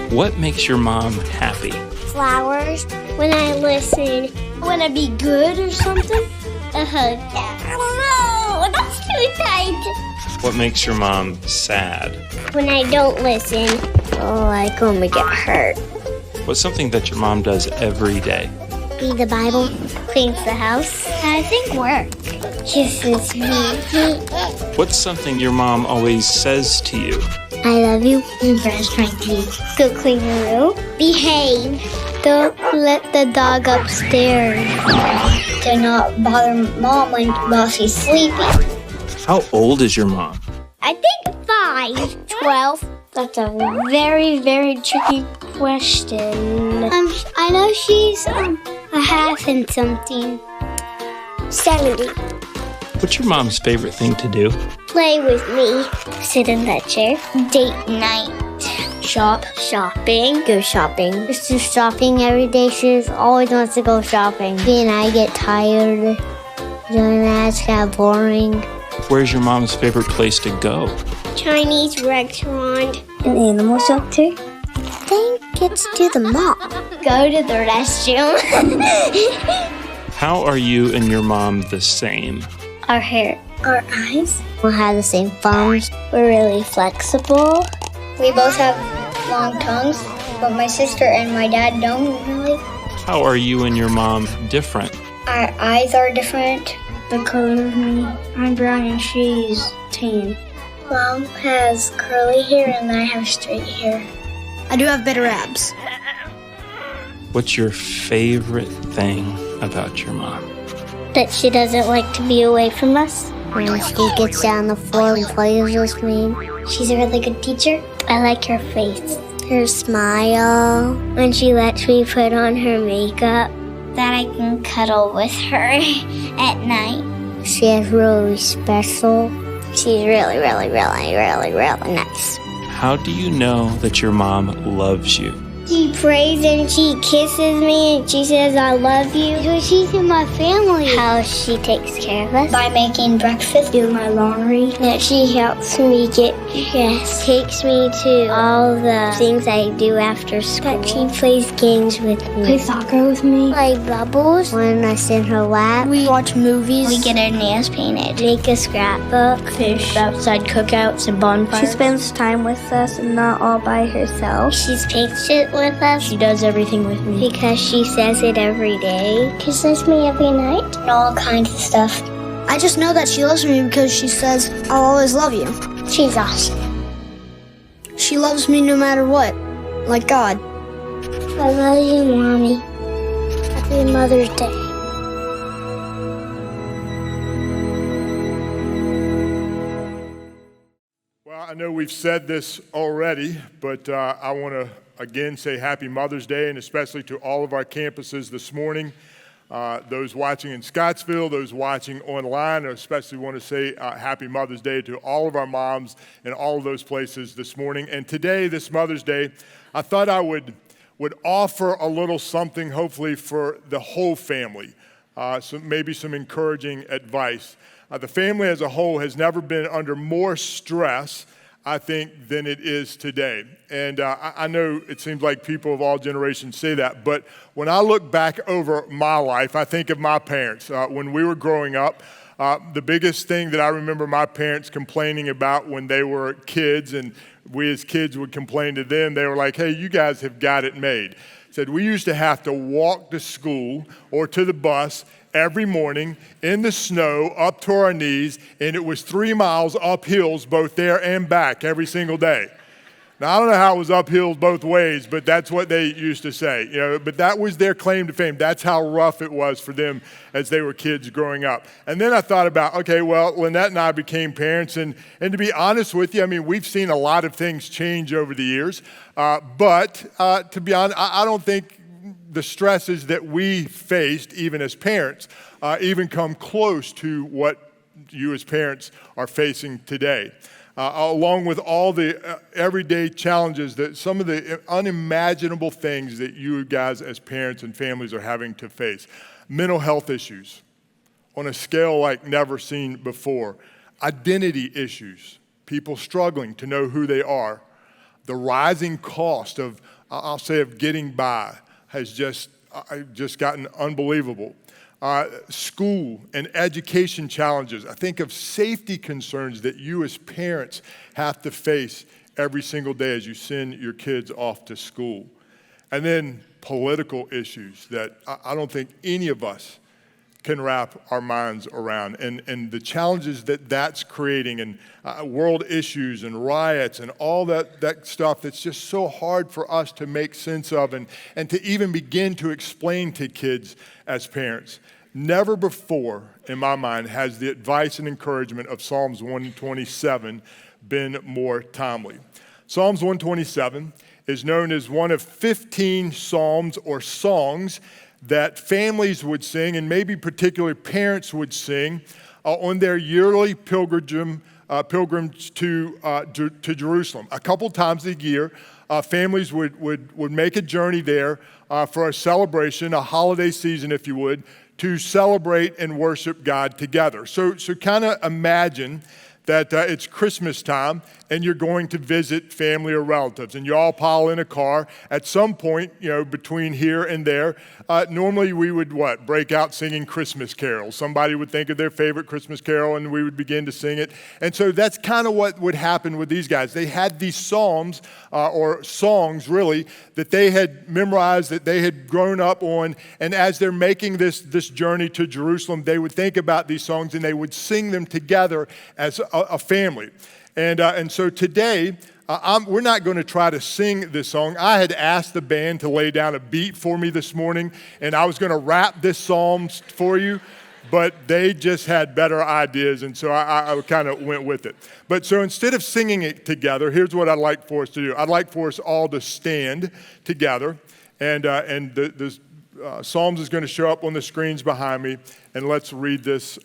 What makes your mom happy? Flowers. When I listen. When I be good or something. A hug. I don't know. That's too tight. What makes your mom sad? When I don't listen. Like when we get hurt. What's something that your mom does every day? Read the Bible. Cleans the house. I think work. Kisses me. What's something your mom always says to you? I love you. And brush my teeth. Go clean the room. Behave. Don't let the dog upstairs. Do not bother Mom while she's sleeping. How old is your mom? I think 5. 12. That's a very, very tricky question. I know she's a half and something. 70. What's your mom's favorite thing to do? Play with me. Sit in that chair. Date night. Shopping. Go shopping. Just do shopping every day. She always wants to go shopping. Me and I get tired. Doing that, it's kind of boring. Where's your mom's favorite place to go? Chinese restaurant. An animal shelter. I think it's to the mall. Go to the restroom. How are you and your mom the same? Our hair. Our eyes. We have the same thumbs. We're really flexible. We both have long tongues, but my sister and my dad don't really. How are you and your mom different? Our eyes are different. The color of me. I'm brown and she's tan. Mom has curly hair and I have straight hair. I do have better abs. What's your favorite thing about your mom? That she doesn't like to be away from us. When she gets down the floor and plays with me. She's a really good teacher. I like her face. Her smile. When she lets me put on her makeup. That I can cuddle with her at night. She is really special. She's really, really, really, really, really nice. How do you know that your mom loves you? She prays and she kisses me and she says, I love you. Because she's in my family. How she takes care of us. By making breakfast, doing my laundry. That she helps me get dressed. Takes me to all the things I do after school. That she plays games with me. Play soccer with me. Play bubbles. When I sit in her lap. We watch movies. We get our nails painted. Make a scrapbook. Fish. Outside cookouts and bonfires. She spends time with us and not all by herself. She's patient with us. She does everything with me. Because she says it every day. Kisses me every night. And all kinds of stuff. I just know that she loves me because she says, I'll always love you. She's awesome. She loves me no matter what. Like God. I love you, Mommy. Happy Mother's Day. Well, I know we've said this already, but I want to again say Happy Mother's Day, and especially to all of our campuses this morning. Those watching in Scottsville, those watching online, I especially want to say Happy Mother's Day to all of our moms in all of those places this morning. And today, this Mother's Day, I thought I would offer a little something, hopefully, for the whole family, maybe some encouraging advice. The family as a whole has never been under more stress, I think, than it is today. And I know it seems like people of all generations say that, but when I look back over my life, I think of my parents. When we were growing up, the biggest thing that I remember my parents complaining about when they were kids, and we as kids would complain to them, they were like, hey, you guys have got it made. Said we used to have to walk to school or to the bus every morning in the snow up to our knees, and it was 3 miles up hills both there and back every single day. Now, I don't know how it was up hills both ways, but that's what they used to say. But that was their claim to fame. That's how rough it was for them as they were kids growing up. And then I thought about, okay, well, Lynette and I became parents, and to be honest with you, I mean, we've seen a lot of things change over the years. But to be honest, I don't think the stresses that we faced, even as parents, even come close to what you as parents are facing today. Along with all the everyday challenges, that some of the unimaginable things that you guys as parents and families are having to face. Mental health issues on a scale like never seen before. Identity issues, people struggling to know who they are. The rising cost of I'll say, of getting by has just gotten unbelievable. School and education challenges. I think of safety concerns that you as parents have to face every single day as you send your kids off to school. And then political issues that I don't think any of us can wrap our minds around, and the challenges that that's creating, and world issues and riots and all that stuff that's just so hard for us to make sense of and to even begin to explain to kids as parents. Never before, in my mind, has the advice and encouragement of Psalms 127 been more timely. Psalms 127 is known as one of 15 psalms or songs that families would sing, and maybe particularly parents would sing on their yearly pilgrimage to Jerusalem. A couple times a year, families would make a journey there for a celebration, a holiday season, if you would, to celebrate and worship God together. So kind of imagine that it's Christmas time and you're going to visit family or relatives, and you all pile in a car. At some point, between here and there, normally we would break out singing Christmas carols. Somebody would think of their favorite Christmas carol and we would begin to sing it. And so that's kind of what would happen with these guys. They had these psalms or songs really that they had memorized, that they had grown up on, and as they're making this journey to Jerusalem, they would think about these songs and they would sing them together as a family. And so today, we're not going to try to sing this song. I had asked the band to lay down a beat for me this morning, and I was going to rap this psalm for you, but they just had better ideas, and so I kind of went with it. But so instead of singing it together, here's what I'd like for us to do. I'd like for us all to stand together, and the Psalms is going to show up on the screens behind me, and let's read this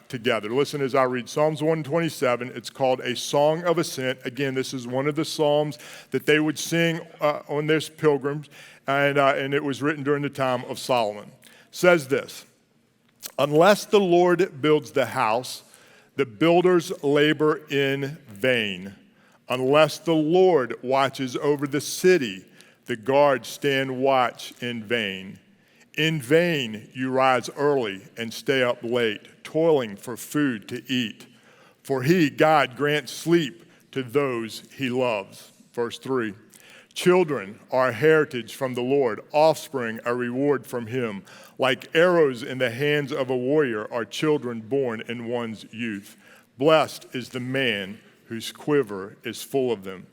together. Listen as I read Psalms 127. It's called A Song of Ascent. Again, this is one of the psalms that they would sing on this pilgrims, and it was written during the time of Solomon. It says this: unless the Lord builds the house, the builders labor in vain. Unless the Lord watches over the city, the guards stand watch in vain. In vain you rise early and stay up late, toiling for food to eat. For he, God, grants sleep to those he loves. Verse 3, children are a heritage from the Lord, offspring a reward from him. Like arrows in the hands of a warrior are children born in one's youth. Blessed is the man whose quiver is full of them.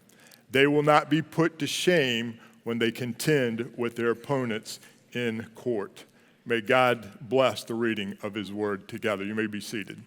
They will not be put to shame when they contend with their opponents in court. May God bless the reading of his word together. You may be seated.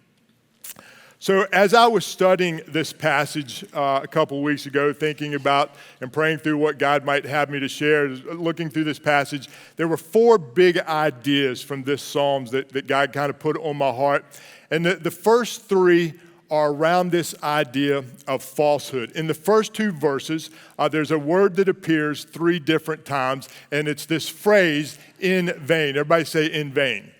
So as I was studying this passage a couple of weeks ago, thinking about and praying through what God might have me to share, looking through this passage, there were 4 big ideas from this Psalms that God kind of put on my heart. And the first 3 are around this idea of falsehood. In the first 2 verses, there's a word that appears 3 different times, and it's this phrase, in vain. Everybody say, in vain.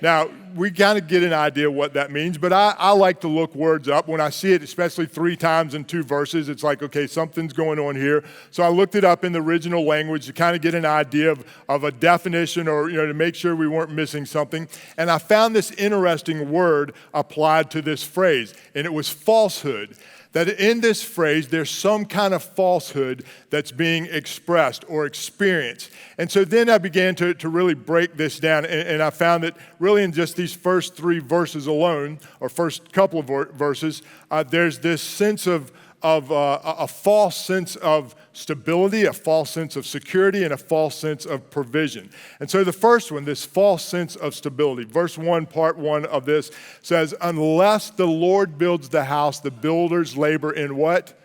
Now, we kind of get an idea what that means, but I like to look words up. When I see it, especially 3 times in 2 verses, it's like, okay, something's going on here. So I looked it up in the original language to kind of get an idea of a definition, or to make sure we weren't missing something. And I found this interesting word applied to this phrase, and it was falsehood. That in this phrase, there's some kind of falsehood that's being expressed or experienced. And so then I began to really break this down, and I found that really in just these first 3 verses alone, or first couple of verses, there's this sense of a false sense of stability, a false sense of security, and a false sense of provision. And so the first one, this false sense of stability, verse 1, part 1 of this says, unless the Lord builds the house, the builders labor in what?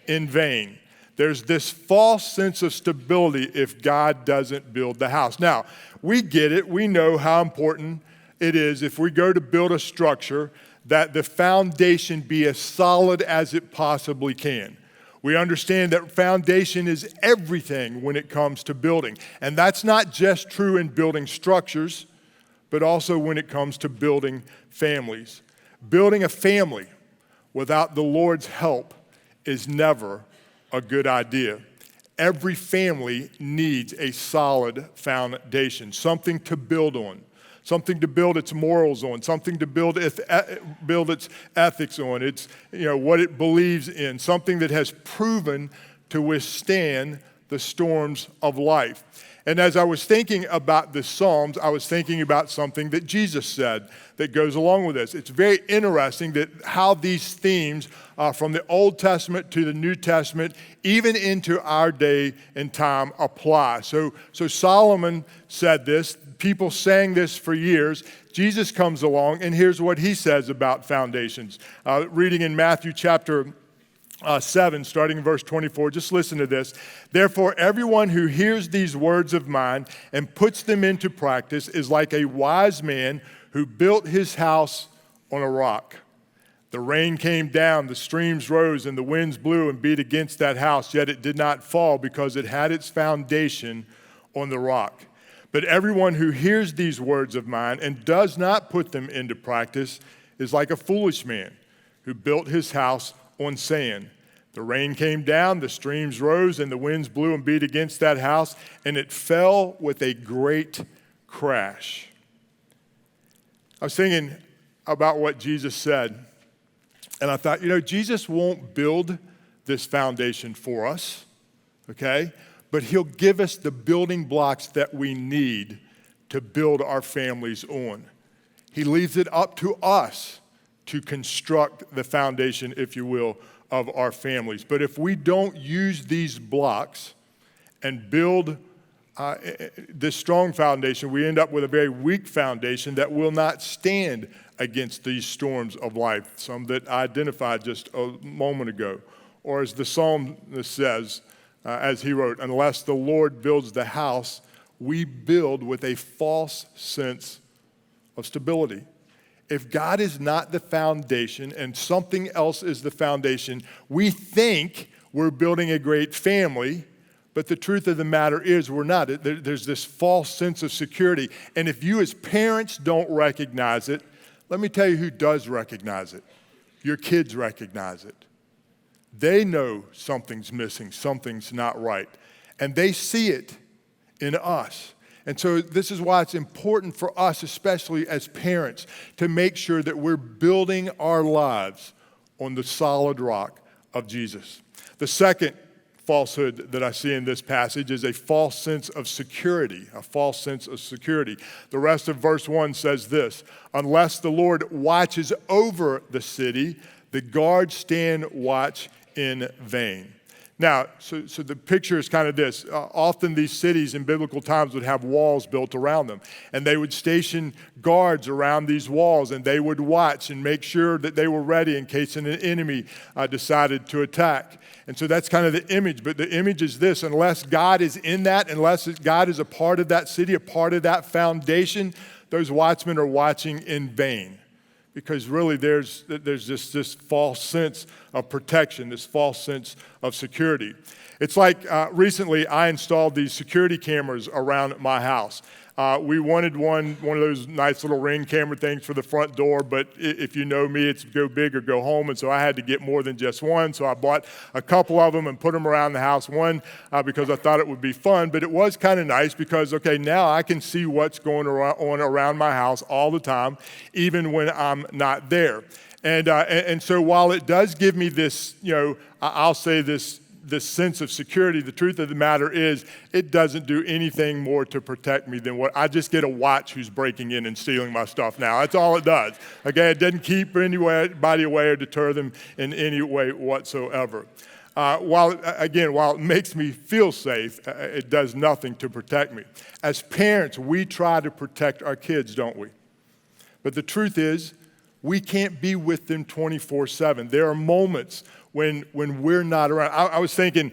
In vain. There's this false sense of stability if God doesn't build the house. Now, we get it. We know how important it is if we go to build a structure that the foundation be as solid as it possibly can. We understand that foundation is everything when it comes to building. And that's not just true in building structures, but also when it comes to building families. Building a family without the Lord's help is never a good idea. Every family needs a solid foundation, something to build on, something to build its morals on, something to build its ethics on, its, what it believes in, something that has proven to withstand the storms of life. And as I was thinking about the Psalms, I was thinking about something that Jesus said that goes along with this. It's very interesting that how these themes from the Old Testament to the New Testament, even into our day and time, apply. So Solomon said this. People sang this for years. Jesus comes along, and here's what he says about foundations. Reading in Matthew chapter 7, starting in verse 24, just listen to this. Therefore, everyone who hears these words of mine and puts them into practice is like a wise man who built his house on a rock. The rain came down, the streams rose, and the winds blew and beat against that house, yet it did not fall because it had its foundation on the rock. But everyone who hears these words of mine and does not put them into practice is like a foolish man who built his house on sand. The rain came down, the streams rose, and the winds blew and beat against that house, and it fell with a great crash. I was thinking about what Jesus said, and I thought, Jesus won't build this foundation for us, okay? But he'll give us the building blocks that we need to build our families on. He leaves it up to us to construct the foundation, if you will, of our families. But if we don't use these blocks and build this strong foundation, we end up with a very weak foundation that will not stand against these storms of life, some that I identified just a moment ago. Or as the psalmist says, as he wrote, unless the Lord builds the house, we build with a false sense of stability. If God is not the foundation and something else is the foundation, we think we're building a great family, but the truth of the matter is we're not. There's this false sense of security. And if you as parents don't recognize it, let me tell you who does recognize it. Your kids recognize it. They know something's missing, something's not right, and they see it in us. And so this is why it's important for us, especially as parents, to make sure that we're building our lives on the solid rock of Jesus. The second falsehood that I see in this passage is a false sense of security, a false sense of security. The rest of verse 1 says this, unless the Lord watches over the city, the guards stand watch in vain. Now, so the picture is kind of this. Often these cities in biblical times would have walls built around them, and they would station guards around these walls, and they would watch and make sure that they were ready in case an enemy decided to attack. And so that's kind of the image, but the image is this: unless God is in that, unless God is a part of that city, a part of that foundation, those watchmen are watching in vain. Because really there's just this false sense of protection, this false sense of security. It's like recently I installed these security cameras around my house. We wanted one of those nice little Ring camera things for the front door, but if you know me, it's go big or go home, and so I had to get more than just one, so I bought a couple of them and put them around the house. One, because I thought it would be fun, but it was kind of nice because, okay, now I can see what's going on around my house all the time, even when I'm not there. And so while it does give me this, I'll say this sense of security, the truth of the matter is it doesn't do anything more to protect me than what I just get a watch who's breaking in and stealing my stuff now. That's all it does. Okay, it doesn't keep anybody away or deter them in any way whatsoever. While it makes me feel safe, it does nothing to protect me. As parents, we try to protect our kids, don't we? But the truth is, we can't be with them 24/7. There are moments when we're not around. I was thinking,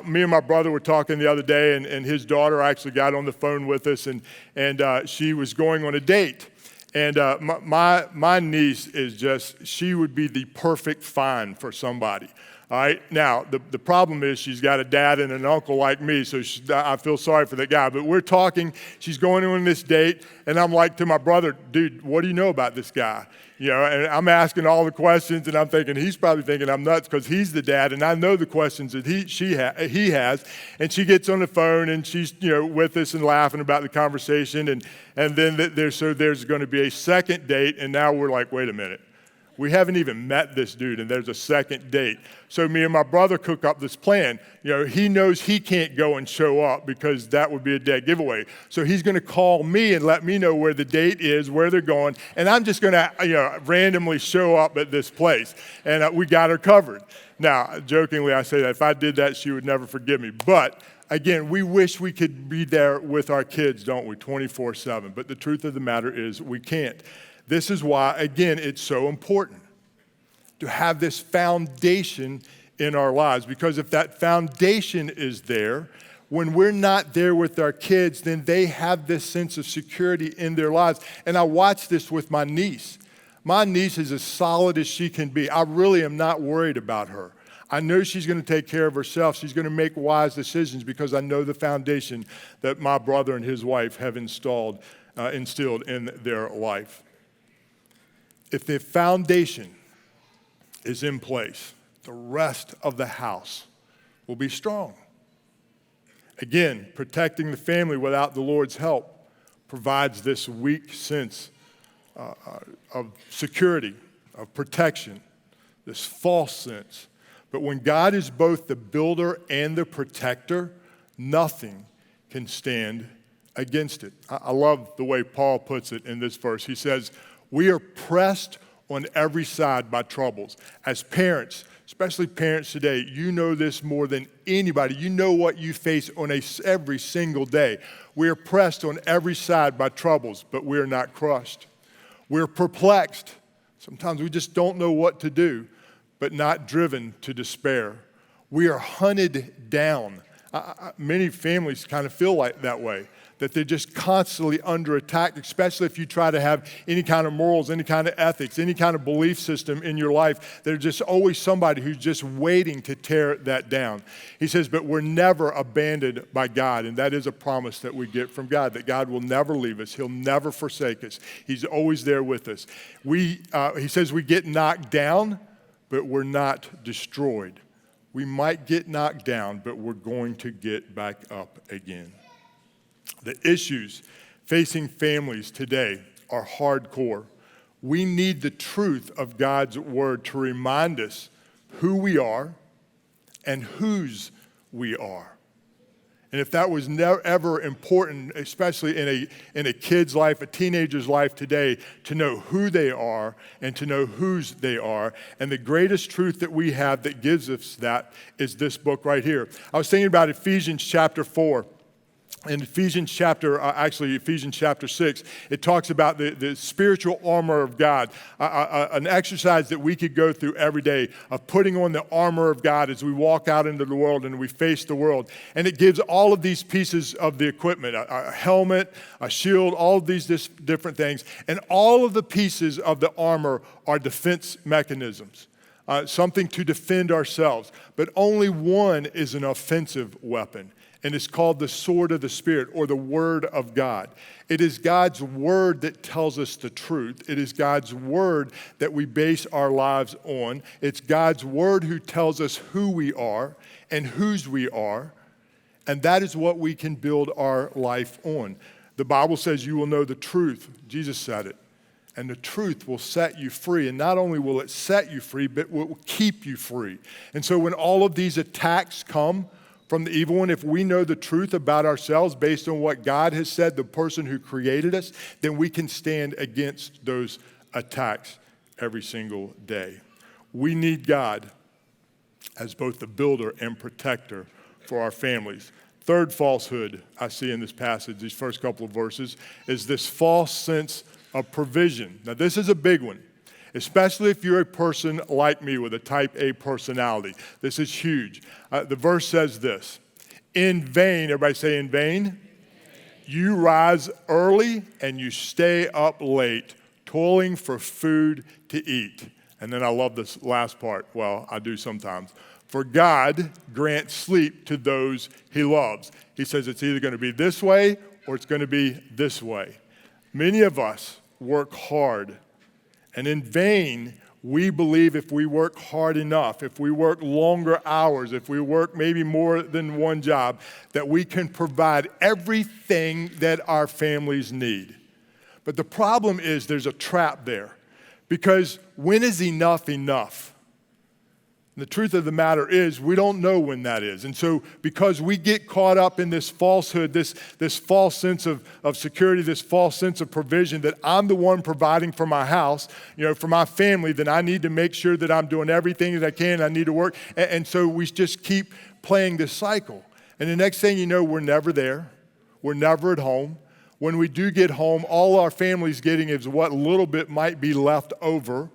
me and my brother were talking the other day, and his daughter actually got on the phone with us, and she was going on a date. And my niece is she would be the perfect find for somebody. All right, now, the problem is she's got a dad and an uncle like me, so I feel sorry for that guy. But we're talking, she's going on this date, and I'm like to my brother, dude, what do you know about this guy? You know, and I'm asking all the questions, and I'm thinking he's probably thinking I'm nuts because he's the dad, and I know the questions that he has. And she gets on the phone, and she's with us and laughing about the conversation, and then there's going to be a second date, and now we're like, wait a minute. We haven't even met this dude, and there's a second date. So me and my brother cook up this plan. He knows he can't go and show up because that would be a dead giveaway. So he's going to call me and let me know where the date is, where they're going, and I'm just going to randomly show up at this place. And we got her covered. Now, jokingly, I say that if I did that, she would never forgive me. But again, we wish we could be there with our kids, don't we, 24/7. But the truth of the matter is we can't. This is why, again, it's so important to have this foundation in our lives. Because if that foundation is there, when we're not there with our kids, then they have this sense of security in their lives. And I watch this with my niece. My niece is as solid as she can be. I really am not worried about her. I know she's going to take care of herself. She's going to make wise decisions because I know the foundation that my brother and his wife have instilled in their life. If the foundation is in place, the rest of the house will be strong. Again, protecting the family without the Lord's help provides this weak sense of security, of protection, this false sense. But when God is both the builder and the protector, nothing can stand against it. I love the way Paul puts it in this verse. He says, we are pressed on every side by troubles. As parents, especially parents today, you know this more than anybody. You know what you face on every single day. We are pressed on every side by troubles, but we are not crushed. We're perplexed. Sometimes we just don't know what to do, but not driven to despair. We are hunted down. Many families kind of feel like that way, that they're just constantly under attack, especially if you try to have any kind of morals, any kind of ethics, any kind of belief system in your life. There's just always somebody who's just waiting to tear that down. He says, but we're never abandoned by God, and that is a promise that we get from God, that God will never leave us. He'll never forsake us. He's always there with us. He says we get knocked down, but we're not destroyed. We might get knocked down, but we're going to get back up again. The issues facing families today are hardcore. We need the truth of God's word to remind us who we are and whose we are. And if that was never ever important, especially in a kid's life, a teenager's life today, to know who they are and to know whose they are. And the greatest truth that we have that gives us that is this book right here. I was thinking about Ephesians chapter 4. In Ephesians chapter 6, it talks about the spiritual armor of God, an exercise that we could go through every day of putting on the armor of God as we walk out into the world and we face the world. And it gives all of these pieces of the equipment, a helmet, a shield, all of these different things. And all of the pieces of the armor are defense mechanisms. Something to defend ourselves. But only one is an offensive weapon. And it's called the sword of the Spirit, or the Word of God. It is God's Word that tells us the truth. It is God's Word that we base our lives on. It's God's Word who tells us who we are and whose we are. And that is what we can build our life on. The Bible says you will know the truth. Jesus said it. And the truth will set you free. And not only will it set you free, but it will keep you free. And so when all of these attacks come from the evil one, if we know the truth about ourselves based on what God has said, the person who created us, then we can stand against those attacks every single day. We need God as both the builder and protector for our families. Third falsehood I see in this passage, these first couple of verses, is this false sense of provision. Now, this is a big one, especially if you're a person like me with a type A personality. This is huge. The verse says this, in vain, everybody say in vain, you rise early and you stay up late, toiling for food to eat. And then I love this last part. Well, I do sometimes. For God grants sleep to those he loves. He says it's either going to be this way or it's going to be this way. Many of us work hard, and in vain, we believe if we work hard enough, if we work longer hours, if we work maybe more than one job, that we can provide everything that our families need. But the problem is there's a trap there, because when is enough enough? And the truth of the matter is we don't know when that is. And so because we get caught up in this falsehood, this false sense of security, this false sense of provision that I'm the one providing for my house, for my family, then I need to make sure that I'm doing everything that I can. I need to work. And so we just keep playing this cycle. And the next thing you know, we're never there. We're never at home. When we do get home, all our family's getting is what little bit might be left over,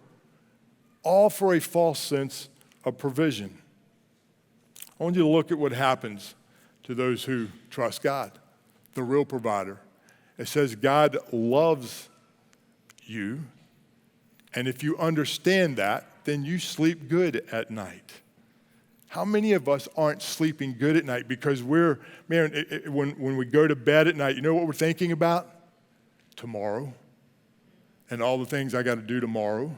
all for a false sense of provision. I want you to look at what happens to those who trust God, the real provider. It says God loves you, and if you understand that, then you sleep good at night. How many of us aren't sleeping good at night because when we go to bed at night, you know what we're thinking about? Tomorrow, and all the things I got to do tomorrow.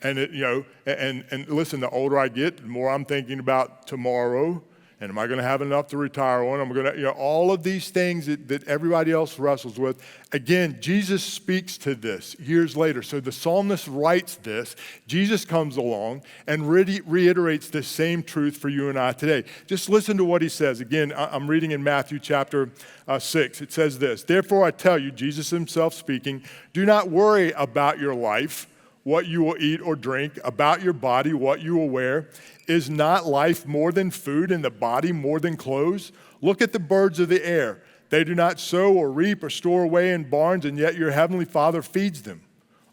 And and listen, the older I get, the more I'm thinking about tomorrow, and am I going to have enough to retire on? I'm going to, all of these things that everybody else wrestles with. Again, Jesus speaks to this years later. So the psalmist writes this. Jesus comes along and reiterates this same truth for you and I today. Just listen to what he says. Again, I'm reading in Matthew chapter 6. It says this: "Therefore I tell you," Jesus himself speaking, "do not worry about your life, what you will eat or drink, about your body, what you will wear. Is not life more than food, and the body more than clothes? Look at the birds of the air. They do not sow or reap or store away in barns, and yet your heavenly Father feeds them.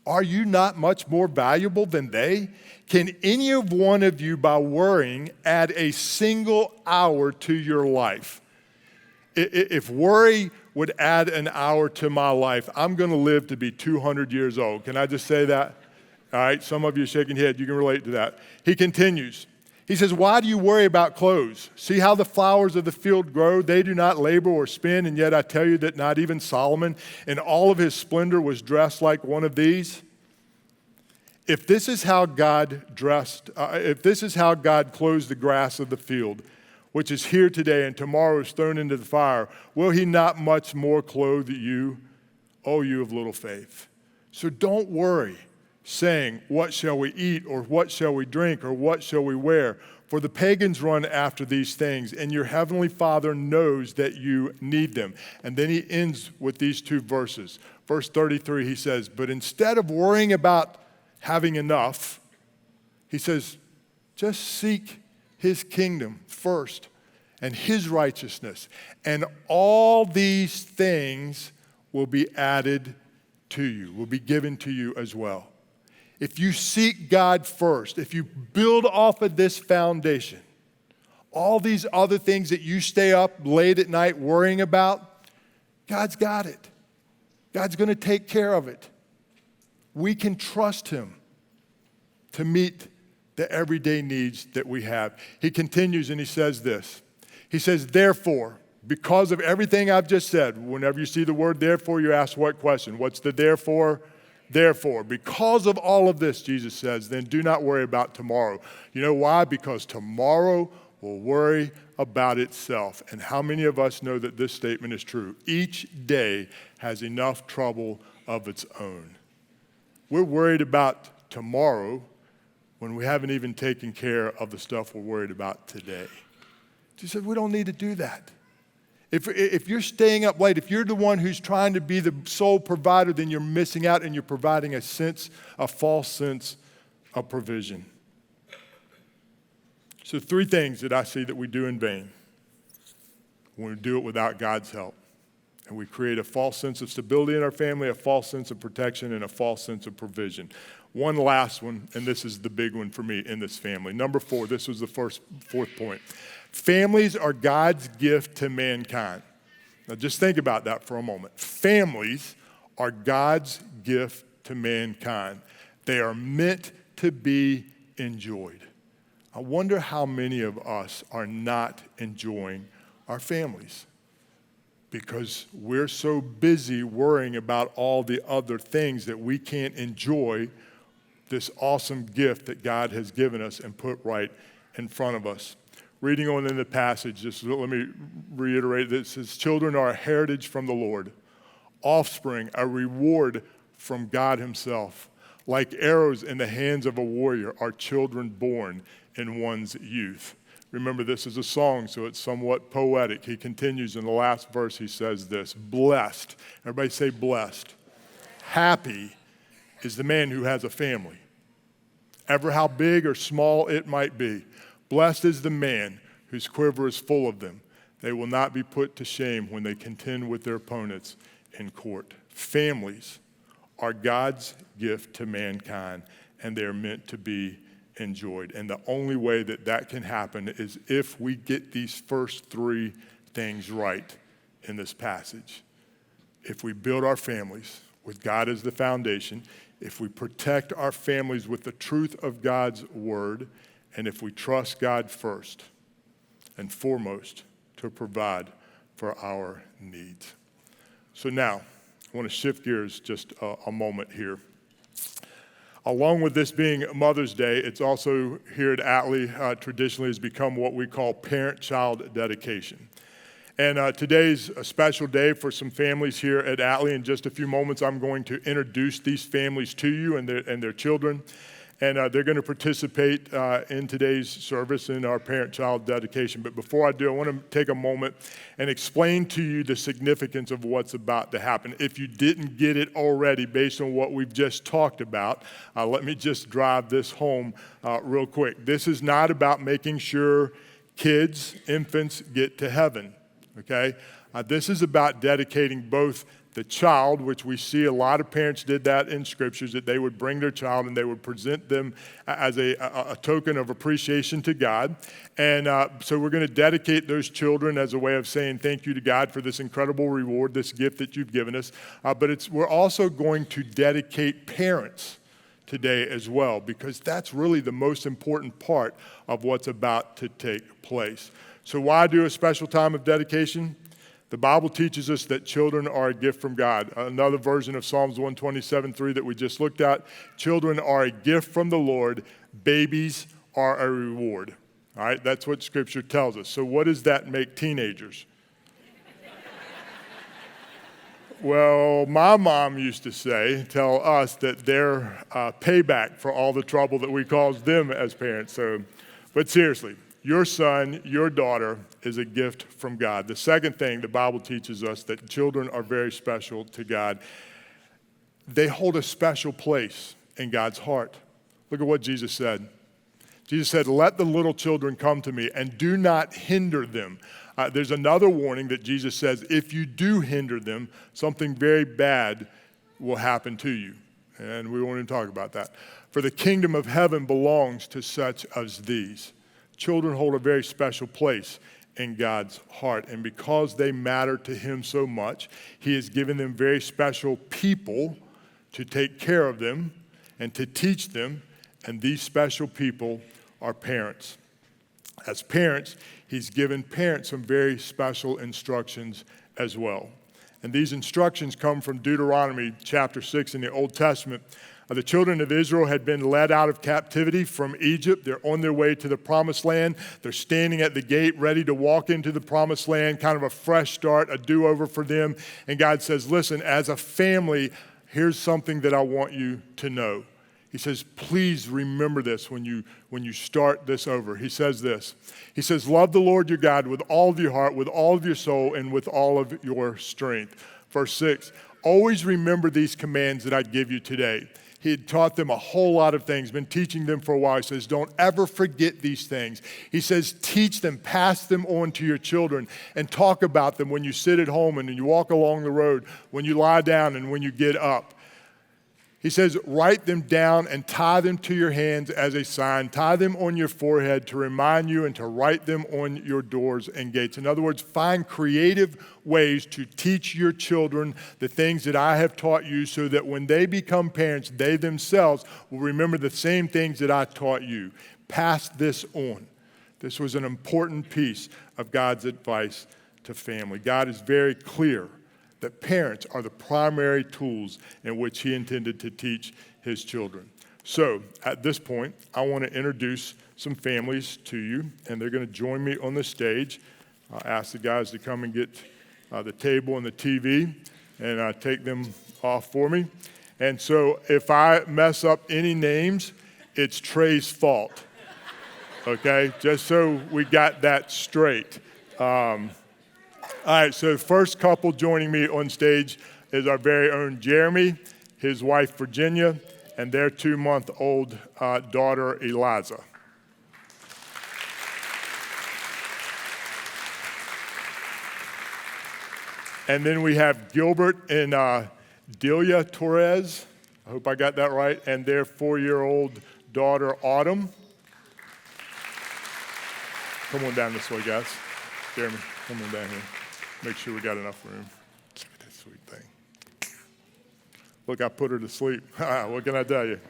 Are you not much more valuable than they? Can any of one of you, by worrying, add a single hour to your life?" If worry would add an hour to my life, I'm going to live to be 200 years old. Can I just say that? All right, some of you are shaking your head. You can relate to that. He continues. He says, "Why do you worry about clothes? See how the flowers of the field grow? They do not labor or spin, and yet I tell you that not even Solomon in all of his splendor was dressed like one of these. If this is how God clothes the grass of the field, which is here today and tomorrow is thrown into the fire, will he not much more clothe you, O you of little faith?" So don't worry, saying, "What shall we eat, or what shall we drink, or what shall we wear? For the pagans run after these things, and your heavenly Father knows that you need them." And then he ends with these two verses. Verse 33, he says, "But instead of worrying about having enough," he says, "just seek his kingdom first and his righteousness, and all these things will be added to you, will be given to you as well." If you seek God first, if you build off of this foundation, all these other things that you stay up late at night worrying about, God's got it. God's going to take care of it. We can trust him to meet the everyday needs that we have. He continues and he says this. He says, "Therefore," because of everything I've just said, whenever you see the word therefore, you ask what question? What's the therefore? Therefore, because of all of this, Jesus says, then do not worry about tomorrow. You know why? Because tomorrow will worry about itself. And how many of us know that this statement is true? Each day has enough trouble of its own. We're worried about tomorrow when we haven't even taken care of the stuff we're worried about today. Jesus said, we don't need to do that. If you're staying up late, if you're the one who's trying to be the sole provider, then you're missing out and you're providing a false sense of provision. So 3 things that I see that we do in vain when we do it without God's help. And we create a false sense of stability in our family, a false sense of protection, and a false sense of provision. One last one, and this is the big one for me in this family. Number 4, this was the fourth point. Families are God's gift to mankind. Now just think about that for a moment. Families are God's gift to mankind. They are meant to be enjoyed. I wonder how many of us are not enjoying our families because we're so busy worrying about all the other things that we can't enjoy this awesome gift that God has given us and put right in front of us. Reading on in the passage, just let me reiterate this. It says, children are a heritage from the Lord, offspring, a reward from God himself. Like arrows in the hands of a warrior are children born in one's youth. Remember, this is a song, so it's somewhat poetic. He continues in the last verse, he says this, blessed, everybody say blessed. Happy is the man who has a family, ever how big or small it might be. Blessed is the man whose quiver is full of them. They will not be put to shame when they contend with their opponents in court. Families are God's gift to mankind, and they're meant to be enjoyed. And the only way that that can happen is if we get these first three things right in this passage. If we build our families with God as the foundation, if we protect our families with the truth of God's word, and if we trust God first and foremost to provide for our needs. So now, I want to shift gears just a moment here. Along with this being Mother's Day, it's also here at Atlee traditionally has become what we call parent-child dedication. And today's a special day for some families here at Atlee. In just a few moments, I'm going to introduce these families to you and their children. And they're going to participate in today's service in our parent-child dedication. But before I do, I want to take a moment and explain to you the significance of what's about to happen. If you didn't get it already based on what we've just talked about, let me just drive this home real quick. This is not about making sure kids, infants, get to heaven, okay? This is about dedicating both the child, which we see a lot of parents did that in scriptures, that they would bring their child and they would present them as a token of appreciation to God. And so we're going to dedicate those children as a way of saying thank you to God for this incredible reward, this gift that you've given us. But we're also going to dedicate parents today as well, because that's really the most important part of what's about to take place. So why do a special time of dedication? The Bible teaches us that children are a gift from God. Another version of Psalms 127:3 that we just looked at, children are a gift from the Lord, babies are a reward. All right, that's what Scripture tells us. So what does that make teenagers? Well, my mom used to tell us that they're payback for all the trouble that we caused them as parents. But seriously, your son, your daughter is a gift from God. The second thing the Bible teaches us that children are very special to God. They hold a special place in God's heart. Look at what Jesus said. Jesus said, let the little children come to me and do not hinder them. There's another warning that Jesus says, if you do hinder them, something very bad will happen to you. And we won't even talk about that. For the kingdom of heaven belongs to such as these. Children hold a very special place in God's heart. And because they matter to him so much, he has given them very special people to take care of them and to teach them. And these special people are parents. As parents, he's given parents some very special instructions as well. And these instructions come from Deuteronomy chapter 6 in the Old Testament. The children of Israel had been led out of captivity from Egypt. They're on their way to the promised land. They're standing at the gate ready to walk into the promised land, kind of a fresh start, a do-over for them. And God says, listen, as a family, here's something that I want you to know. He says, please remember this when you start this over. He says this. He says, love the Lord your God with all of your heart, with all of your soul, and with all of your strength. Verse 6, always remember these commands that I give you today. He had taught them a whole lot of things, been teaching them for a while. He says, don't ever forget these things. He says, teach them, pass them on to your children, and talk about them when you sit at home and you walk along the road, when you lie down and when you get up. He says, write them down and tie them to your hands as a sign. Tie them on your forehead to remind you and to write them on your doors and gates. In other words, find creative ways to teach your children the things that I have taught you so that when they become parents, they themselves will remember the same things that I taught you. Pass this on. This was an important piece of God's advice to family. God is very clear that parents are the primary tools in which he intended to teach his children. So at this point, I want to introduce some families to you, and they're going to join me on the stage. I'll ask the guys to come and get the table and the TV and take them off for me. And so if I mess up any names, it's Trey's fault, okay? Just so we got that straight. All right, so the first couple joining me on stage is our very own Jeremy, his wife Virginia, and their 2-month-old daughter Eliza. And then we have Gilbert and Delia Torres, I hope I got that right, and their 4-year-old daughter Autumn. Come on down this way, guys. Jeremy, come on down here. Make sure we got enough room. Look at that sweet thing. Look, I put her to sleep. What can I tell you?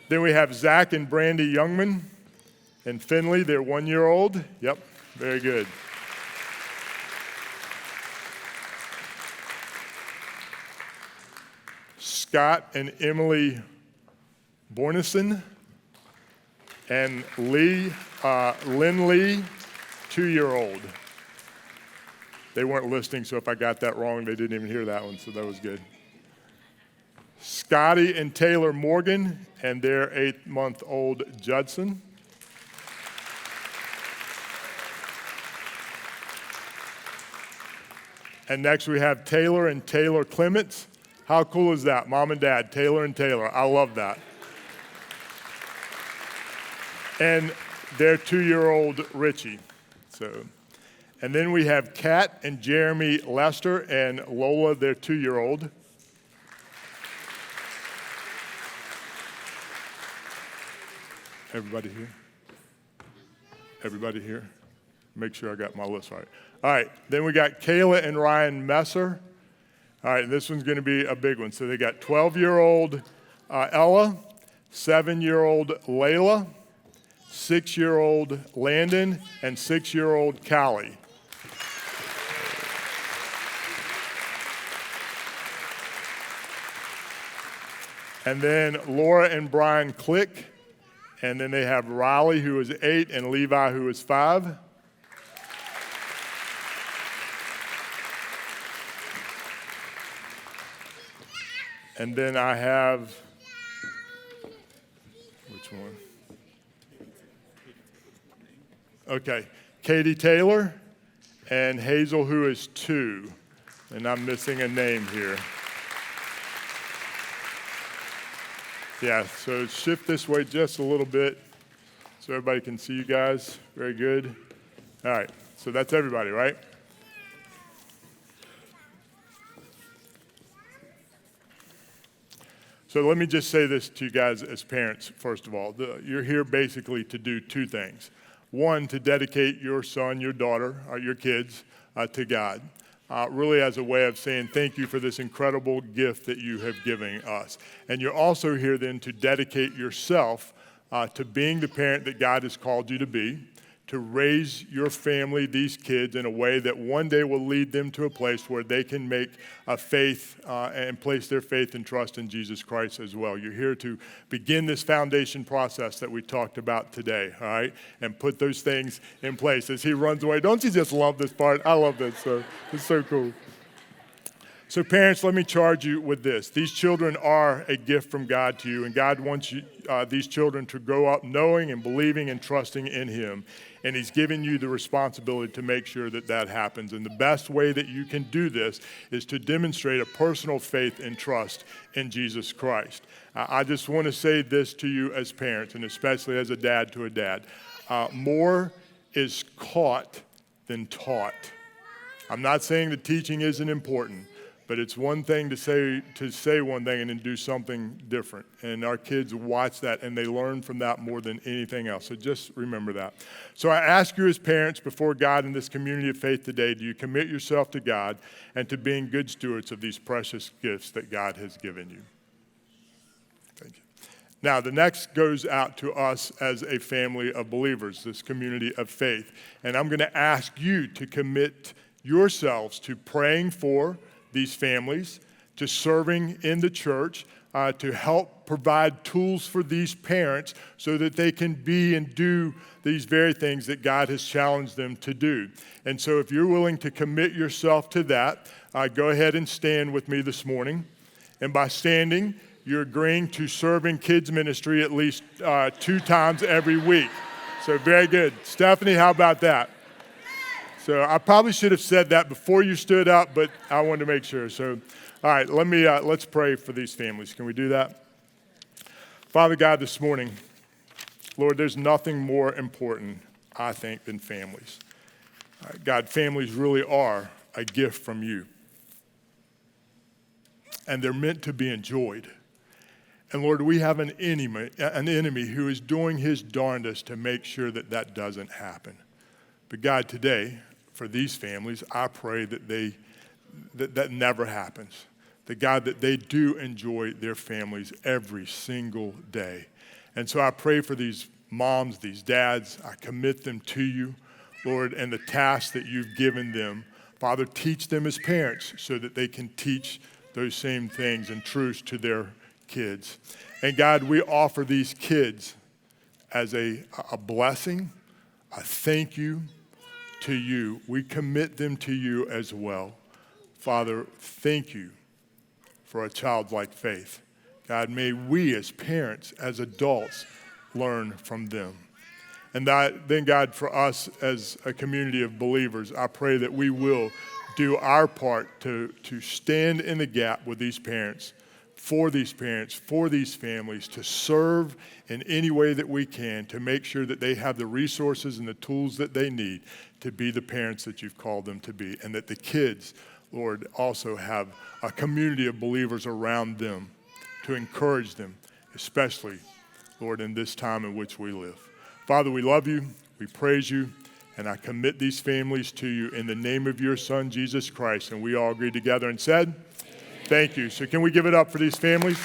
Then we have Zach and Brandy Youngman and Finley, their 1-year-old. Yep, very good. Scott and Emily Borneson and Lynn Lee, 2-year-old. They weren't listening, so if I got that wrong, they didn't even hear that one, so that was good. Scotty and Taylor Morgan and their 8-month-old Judson. And next we have Taylor and Taylor Clements. How cool is that? Mom and Dad, Taylor and Taylor. I love that. And their 2-year-old Richie. And then we have Kat and Jeremy Lester and Lola, their 2-year-old. Everybody here? Everybody here? Make sure I got my list right. All right, then we got Kayla and Ryan Messer. All right, this one's going to be a big one. So they got 12-year-old Ella, 7-year-old Layla, 6-year-old Landon, and 6-year-old Callie. And then Laura and Brian Click. And then they have Riley, who is 8, and Levi, who is 5. And then I have, which one? Okay, Katie Taylor and Hazel, who is 2. And I'm missing a name here. Yeah, so shift this way just a little bit so everybody can see you guys. Very good. All right, so that's everybody, right? So let me just say this to you guys as parents, first of all. You're here basically to do 2 things. One, to dedicate your son, your daughter, or your kids to God. Really as a way of saying thank you for this incredible gift that you have given us. And you're also here then to dedicate yourself to being the parent that God has called you to be, to raise your family, these kids, in a way that one day will lead them to a place where they can make a faith and place their faith and trust in Jesus Christ as well. You're here to begin this foundation process that we talked about today, all right? And put those things in place. As he runs away, don't you just love this part? I love this, so it's so cool. So parents, let me charge you with this. These children are a gift from God to you, and God wants you, these children to grow up knowing and believing and trusting in him. And he's given you the responsibility to make sure that that happens. And the best way that you can do this is to demonstrate a personal faith and trust in Jesus Christ. I just want to say this to you as parents, and especially as a dad to a dad. More is caught than taught. I'm not saying the teaching isn't important, But it's one thing to say one thing and then do something different. And our kids watch that and they learn from that more than anything else. So just remember that. So I ask you as parents before God in this community of faith today, do you commit yourself to God and to being good stewards of these precious gifts that God has given you? Thank you. Now, the next goes out to us as a family of believers, this community of faith. And I'm going to ask you to commit yourselves to praying for these families, to serving in the church, to help provide tools for these parents so that they can be and do these very things that God has challenged them to do. And so if you're willing to commit yourself to that, go ahead and stand with me this morning. And by standing, you're agreeing to serve in kids ministry at least 2 times every week. So very good. Stephanie, how about that? So I probably should have said that before you stood up, but I wanted to make sure. So, all right, let's pray for these families. Can we do that? Father God, this morning, Lord, there's nothing more important, I think, than families. God, families really are a gift from you. And they're meant to be enjoyed. And Lord, we have an enemy who is doing his darndest to make sure that that doesn't happen. But God, today, for these families, I pray that that never happens. That God, that they do enjoy their families every single day. And so I pray for these moms, these dads. I commit them to you, Lord, and the tasks that you've given them. Father, teach them as parents so that they can teach those same things and truths to their kids. And God, we offer these kids as a blessing, a thank you to you. We commit them to you as well. Father, thank you for a childlike faith. God, may we as parents, as adults, learn from them. And then, God, for us as a community of believers, I pray that we will do our part to stand in the gap with these parents, for these families, to serve in any way that we can, to make sure that they have the resources and the tools that they need to be the parents that you've called them to be, and that the kids, Lord, also have a community of believers around them to encourage them, especially, Lord, in this time in which we live. Father, we love you, we praise you, and I commit these families to you in the name of your Son, Jesus Christ. And we all agreed together and said, amen. Thank you. So can we give it up for these families?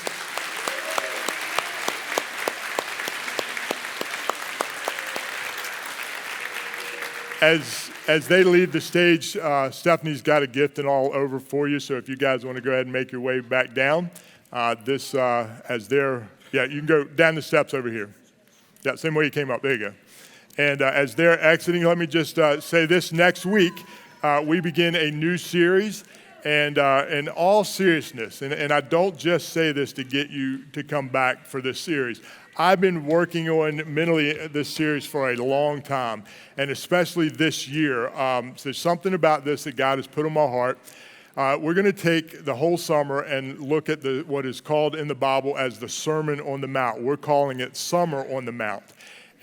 As they leave the stage, Stephanie's got a gift and all over for you. So if you guys want to go ahead and make your way back down, you can go down the steps over here. Yeah, same way you came up. There you go. And as they're exiting, let me just say this. Next week, we begin a new series. And in all seriousness, and I don't just say this to get you to come back for this series. I've been working on mentally this series for a long time, and especially this year. So there's something about this that God has put on my heart. We're going to take the whole summer and look at what is called in the Bible as the Sermon on the Mount. We're calling it Summer on the Mount.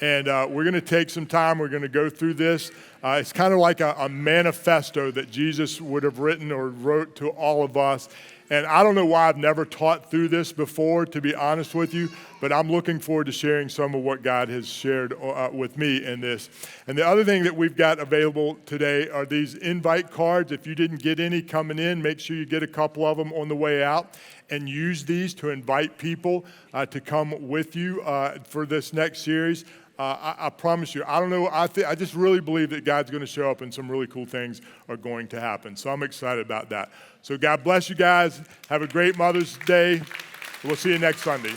And we're going to take some time. We're going to go through this. It's kind of like a manifesto that Jesus would have written or wrote to all of us. And I don't know why I've never taught through this before, to be honest with you, but I'm looking forward to sharing some of what God has shared with me in this. And the other thing that we've got available today are these invite cards. If you didn't get any coming in, make sure you get a couple of them on the way out and use these to invite people to come with you for this next series. I promise you, I don't know, I just really believe that God's going to show up and some really cool things are going to happen. So I'm excited about that. So God bless you guys. Have a great Mother's Day. We'll see you next Sunday.